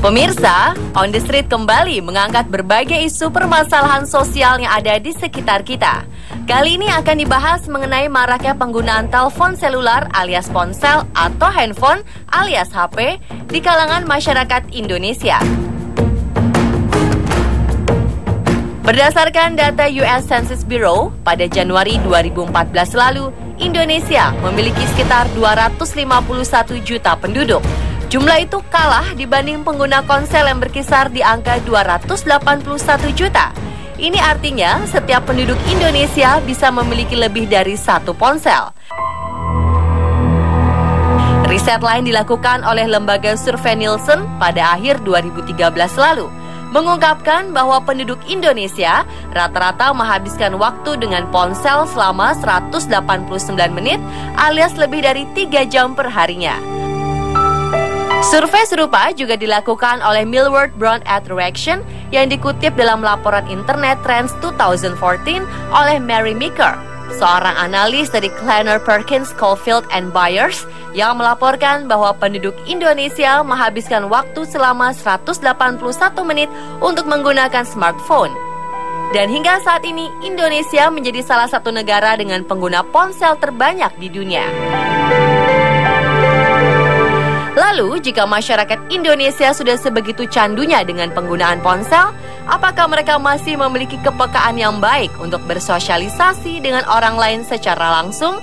Pemirsa, On The Street kembali mengangkat berbagai isu permasalahan sosial yang ada di sekitar kita. Kali ini akan dibahas mengenai maraknya penggunaan telepon selular alias ponsel atau handphone alias HP di kalangan masyarakat Indonesia. Berdasarkan data US Census Bureau, pada Januari 2014 lalu, Indonesia memiliki sekitar 251 juta penduduk. Jumlah itu kalah dibanding pengguna ponsel yang berkisar di angka 281 juta. Ini artinya setiap penduduk Indonesia bisa memiliki lebih dari satu ponsel. Riset lain dilakukan oleh lembaga survei Nielsen pada akhir 2013 lalu, mengungkapkan bahwa penduduk Indonesia rata-rata menghabiskan waktu dengan ponsel selama 189 menit alias lebih dari 3 jam per harinya. Survei serupa juga dilakukan oleh Millward Brown Attraction yang dikutip dalam laporan Internet Trends 2014 oleh Mary Meeker, seorang analis dari Kleiner Perkins Caufield and Byers yang melaporkan bahwa penduduk Indonesia menghabiskan waktu selama 181 menit untuk menggunakan smartphone. Dan hingga saat ini, Indonesia menjadi salah satu negara dengan pengguna ponsel terbanyak di dunia. Lalu, jika masyarakat Indonesia sudah sebegitu candunya dengan penggunaan ponsel, apakah mereka masih memiliki kepekaan yang baik untuk bersosialisasi dengan orang lain secara langsung?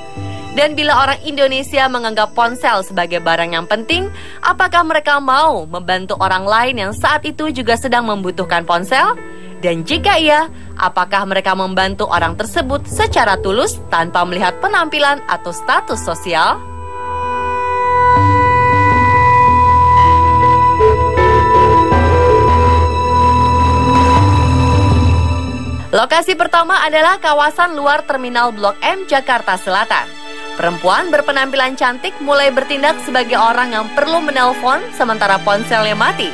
Dan bila orang Indonesia menganggap ponsel sebagai barang yang penting, apakah mereka mau membantu orang lain yang saat itu juga sedang membutuhkan ponsel? Dan jika iya, apakah mereka membantu orang tersebut secara tulus tanpa melihat penampilan atau status sosial? Lokasi pertama adalah kawasan luar Terminal Blok M, Jakarta Selatan. Perempuan berpenampilan cantik mulai bertindak sebagai orang yang perlu menelpon sementara ponselnya mati.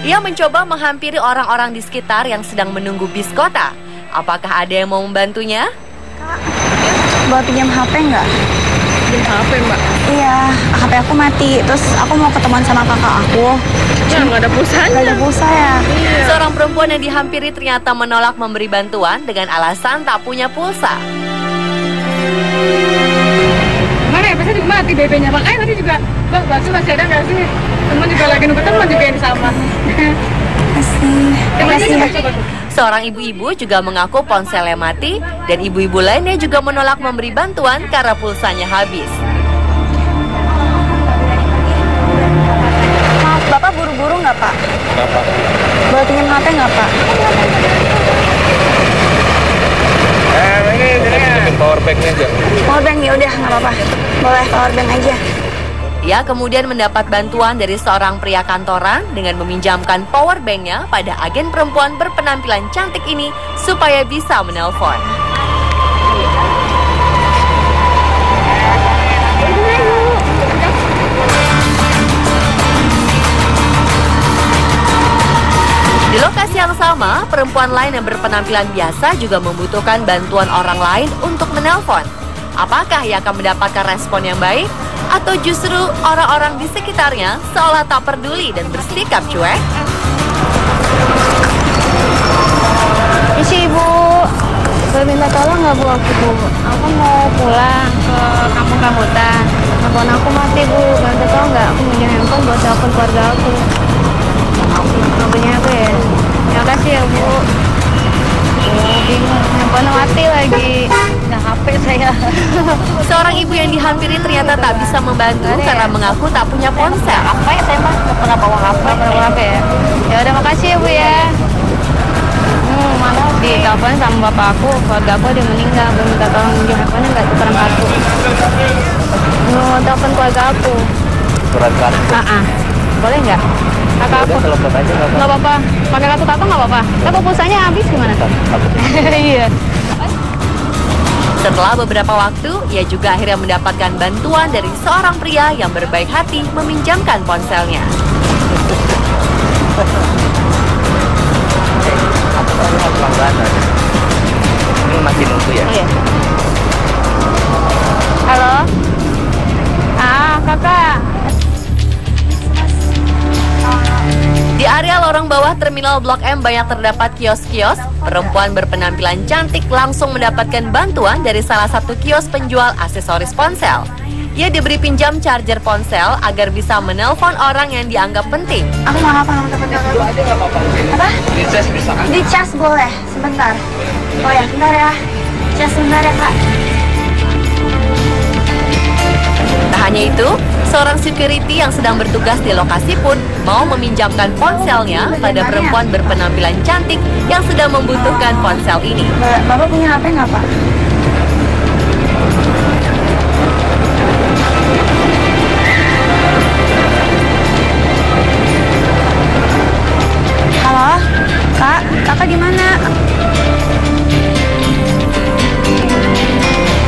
Ia mencoba menghampiri orang-orang di sekitar yang sedang menunggu bis kota. Apakah ada yang mau membantunya? Kak, boleh pinjam HP nggak? Pinjam HP, Mbak? Iya, HP aku mati. Terus aku mau ketemuan sama kakak aku. Ya, nggak ada pulsanya. Nggak ada pulsa ya? Iya. Seorang perempuan yang dihampiri ternyata menolak memberi bantuan dengan alasan tak punya pulsa. Mana ya, biasanya juga mati BB-nya, Bang. Tadi juga, Bang, bakso masih ada nggak sih? Teman juga lagi nunggu teman juga yang sama. Makasih ya. Seorang ibu-ibu juga mengaku ponselnya mati dan ibu-ibu lainnya juga menolak memberi bantuan karena pulsanya habis. Maaf, Bapak buru-buru nggak, Pak? Kenapa? Boleh pinjam HP nggak, Pak? Ini power bank-nya aja. Powerbank ya udah nggak apa-apa. Boleh powerbank aja. Ia kemudian mendapat bantuan dari seorang pria kantoran dengan meminjamkan power bank-nya pada agen perempuan berpenampilan cantik ini supaya bisa menelpon. Di lokasi yang sama, perempuan lain yang berpenampilan biasa juga membutuhkan bantuan orang lain untuk menelpon. Apakah ia akan mendapatkan respon yang baik? Atau justru orang-orang di sekitarnya seolah tak peduli dan bersikap cuek? Isi Ibu, boleh minta tolong nggak Bu aku, Bu? Aku mau pulang ke kampung rambutan. Handphone aku mati, Bu. Boleh minta tolong nggak? Aku minjem handphone buat telepon keluarga aku. Nggak punya aku ya? Terima kasih ya, Bu. Bingung, handphone mati lagi. Nggak HP saya. Seorang ibu yang dihampiri ternyata tak bisa membantu karena mengaku tak punya ponsel. Apa ya, saya mah nggak pernah bawa HP. Nggak pernah bawa HP ya? Ya udah, makasih ya, Bu ya. Mana ditelepon sama bapak aku, keluarga aku dia meninggal. Belum minta tolong minjem handphonenya nggak tukeran kartu. Mau telepon keluarga aku. Surat kartu. Boleh nggak? Kakak aku. Telepon aja Nggak apa-apa. Pakai kartu kakak nggak apa-apa. Tapi pulsanya habis gimana? Iya. Setelah beberapa waktu, ia juga akhirnya mendapatkan bantuan dari seorang pria yang berbaik hati meminjamkan ponselnya. Ini masih nunggu ya? Iya. Halo? Iya. Kakak. Di area lorong bawah Terminal Blok M banyak terdapat kios-kios. Perempuan berpenampilan cantik langsung mendapatkan bantuan dari salah satu kios penjual aksesoris ponsel. Ia diberi pinjam charger ponsel agar bisa menelpon orang yang dianggap penting. Aku mau apa nomor telepon kamu? Aja nggak apa-apa mungkin. Apa? Di cas bisa kan? Di cas boleh, sebentar. Oh ya, bentar ya. Cas sebentar ya, Kak. Tak hanya itu, seorang security yang sedang bertugas di lokasi pun mau meminjamkan ponselnya pada perempuan berpenampilan cantik yang sedang membutuhkan ponsel ini. Bapak punya HP nggak, Pak? Halo, Kak, Kakak di mana?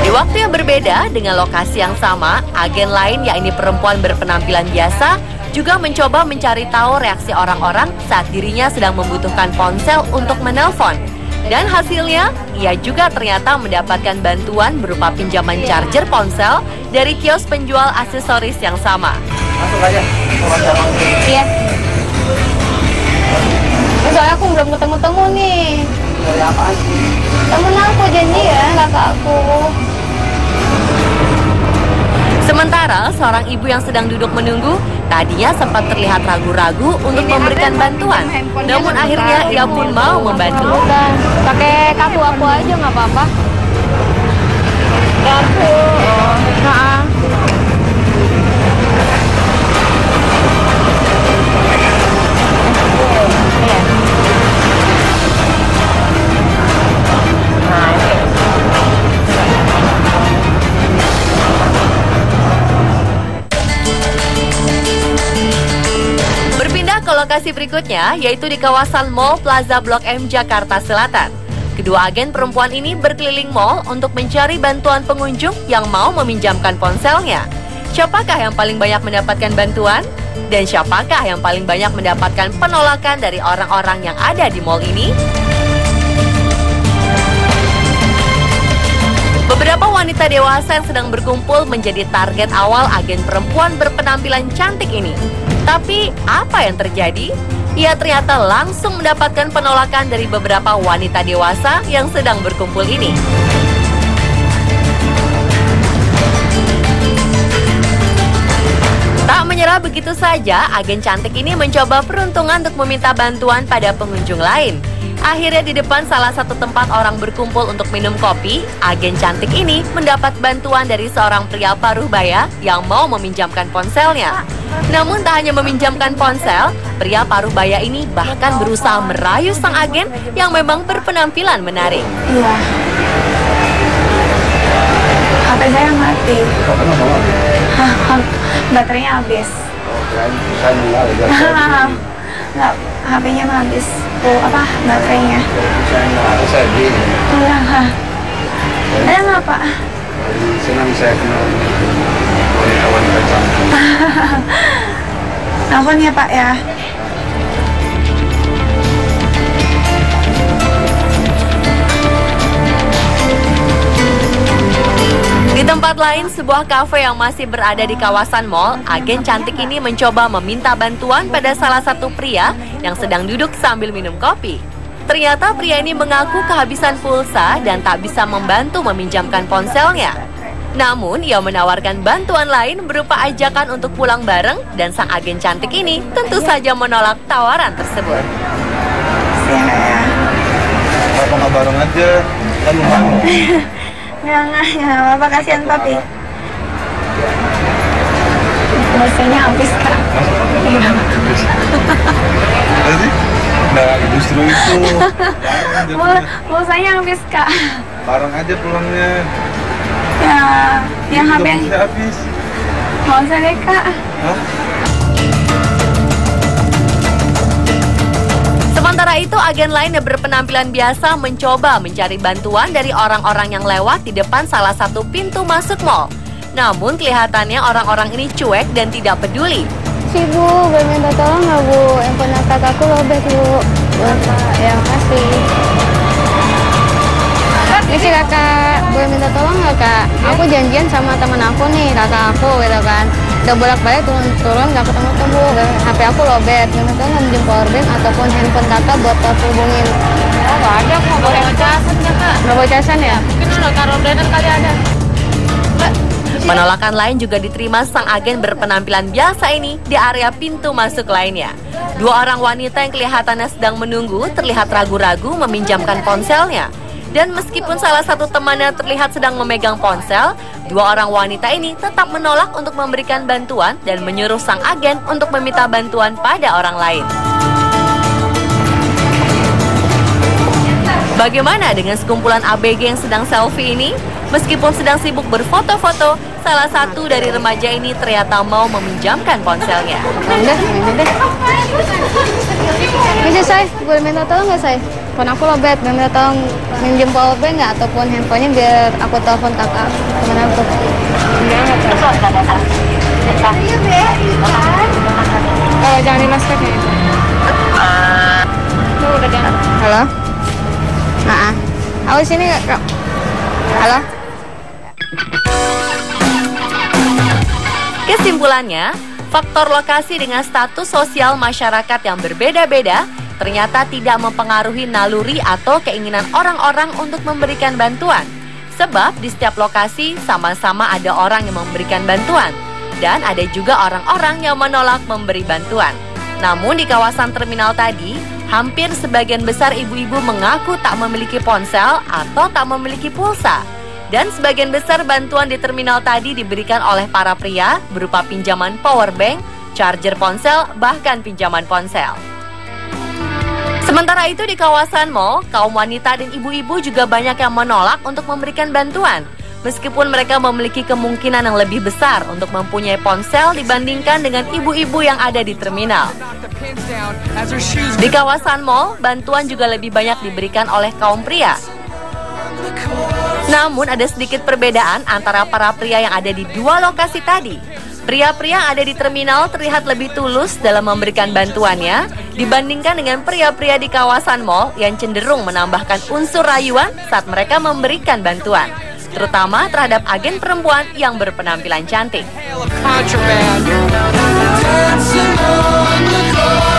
Di waktu yang berbeda dengan lokasi yang sama, agen lain yakni perempuan berpenampilan biasa juga mencoba mencari tahu reaksi orang-orang saat dirinya sedang membutuhkan ponsel untuk menelpon. Dan hasilnya, ia juga ternyata mendapatkan bantuan berupa pinjaman charger ponsel dari kios penjual aksesoris yang sama. Masuk aja. Iya. Soalnya aku belum ketemu-temu nih. Dari apa sih? Temen aku janji ya, kakak aku. Sementara seorang ibu yang sedang duduk menunggu tadinya sempat terlihat ragu-ragu untuk memberikan bantuan. Namun akhirnya ia pun mau membantu. Udah, pakai kartu aku aja nggak apa-apa. Kartu. Nah. Berpindah ke lokasi berikutnya, yaitu di kawasan Mall Plaza Blok M, Jakarta Selatan. Kedua agen perempuan ini berkeliling mall untuk mencari bantuan pengunjung yang mau meminjamkan ponselnya. Siapakah yang paling banyak mendapatkan bantuan? Dan siapakah yang paling banyak mendapatkan penolakan dari orang-orang yang ada di mall ini? Beberapa wanita dewasa yang sedang berkumpul menjadi target awal agen perempuan berpenampilan cantik ini. Tapi apa yang terjadi? Ia ternyata langsung mendapatkan penolakan dari beberapa wanita dewasa yang sedang berkumpul ini. Tak menyerah begitu saja, agen cantik ini mencoba peruntungan untuk meminta bantuan pada pengunjung lain. Akhirnya di depan salah satu tempat orang berkumpul untuk minum kopi, agen cantik ini mendapat bantuan dari seorang pria paruh baya yang mau meminjamkan ponselnya. Namun tak hanya meminjamkan ponsel, pria paruh baya ini bahkan berusaha merayu sang agen yang memang berpenampilan menarik. Iya. HP saya mati. Baterainya habis. Nggak, HP-nya habis. Apa baterainya? Ada nggak, Pak? Senang saya kenal wanita-wanita cantik. Nelfon ya, Pak ya. Di tempat lain, sebuah kafe yang masih berada di kawasan mall, agen cantik ini mencoba meminta bantuan pada salah satu pria yang sedang duduk sambil minum kopi. Ternyata pria ini mengaku kehabisan pulsa dan tak bisa membantu meminjamkan ponselnya. Namun, ia menawarkan bantuan lain berupa ajakan untuk pulang bareng dan sang agen cantik ini tentu saja menolak tawaran tersebut. Kenapa nggak bareng aja? Kan mau. Nggak apa-apa, kasihan papi. Pulsanya habis, Kak. Tadi? Nah, justru itu. Pulsanya habis, Kak. Bareng aja pulangnya. Ya, yang HP yang habis. mau usah deh, Kak. Hah? Sementara itu, agen lain yang berpenampilan biasa mencoba mencari bantuan dari orang-orang yang lewat di depan salah satu pintu masuk mall. Namun kelihatannya orang-orang ini cuek dan tidak peduli. Si Bu, boleh minta tolong nggak, Bu? Handphone kakakku robek, Bu. Ya, makasih. Ini sih Kakak, boleh minta tolong nggak, Kak? Aku janjian sama temen aku nih, kakak aku gitu kan. udah bolak-balik turun nggak ketemu-temu. HP aku lowbat, nggak tahu nggak minjem powerbank ataupun handphone kakak buat aku hubungin. Oh, nggak ada, aku nggak bawa casan ya kak. Nggak bawa casan ya? Mungkin udah taruh blender kali ada. Penolakan lain juga diterima sang agen berpenampilan biasa ini di area pintu masuk lainnya. Dua orang wanita yang kelihatannya sedang menunggu terlihat ragu-ragu meminjamkan ponselnya. Dan meskipun salah satu temannya terlihat sedang memegang ponsel, dua orang wanita ini tetap menolak untuk memberikan bantuan dan menyuruh sang agen untuk meminta bantuan pada orang lain. Bagaimana dengan sekumpulan ABG yang sedang selfie ini? Meskipun sedang sibuk berfoto-foto, salah satu dari remaja ini ternyata mau meminjamkan ponselnya. Udah, minjem deh. Bisa saya, boleh minta tolong nggak saya? Phone aku lowbat, minta tolong minjem powerbank nggak ataupun handphonenya biar aku telepon kakak teman aku. Oh, jangan dimasukkan ya itu. Udah jangan. Halo? Aku sini kak. Halo? Kesimpulannya, faktor lokasi dengan status sosial masyarakat yang berbeda-beda ternyata tidak mempengaruhi naluri atau keinginan orang-orang untuk memberikan bantuan. Sebab di setiap lokasi sama-sama ada orang yang memberikan bantuan dan ada juga orang-orang yang menolak memberi bantuan. Namun di kawasan terminal tadi, hampir sebagian besar ibu-ibu mengaku tak memiliki ponsel atau tak memiliki pulsa. Dan sebagian besar bantuan di terminal tadi diberikan oleh para pria berupa pinjaman powerbank, charger ponsel, bahkan pinjaman ponsel. Sementara itu di kawasan mall, kaum wanita dan ibu-ibu juga banyak yang menolak untuk memberikan bantuan. Meskipun mereka memiliki kemungkinan yang lebih besar untuk mempunyai ponsel dibandingkan dengan ibu-ibu yang ada di terminal. Di kawasan mall, bantuan juga lebih banyak diberikan oleh kaum pria. Namun ada sedikit perbedaan antara para pria yang ada di dua lokasi tadi. Pria-pria yang ada di terminal terlihat lebih tulus dalam memberikan bantuannya dibandingkan dengan pria-pria di kawasan mall yang cenderung menambahkan unsur rayuan saat mereka memberikan bantuan, terutama terhadap agen perempuan yang berpenampilan cantik. Dancing on the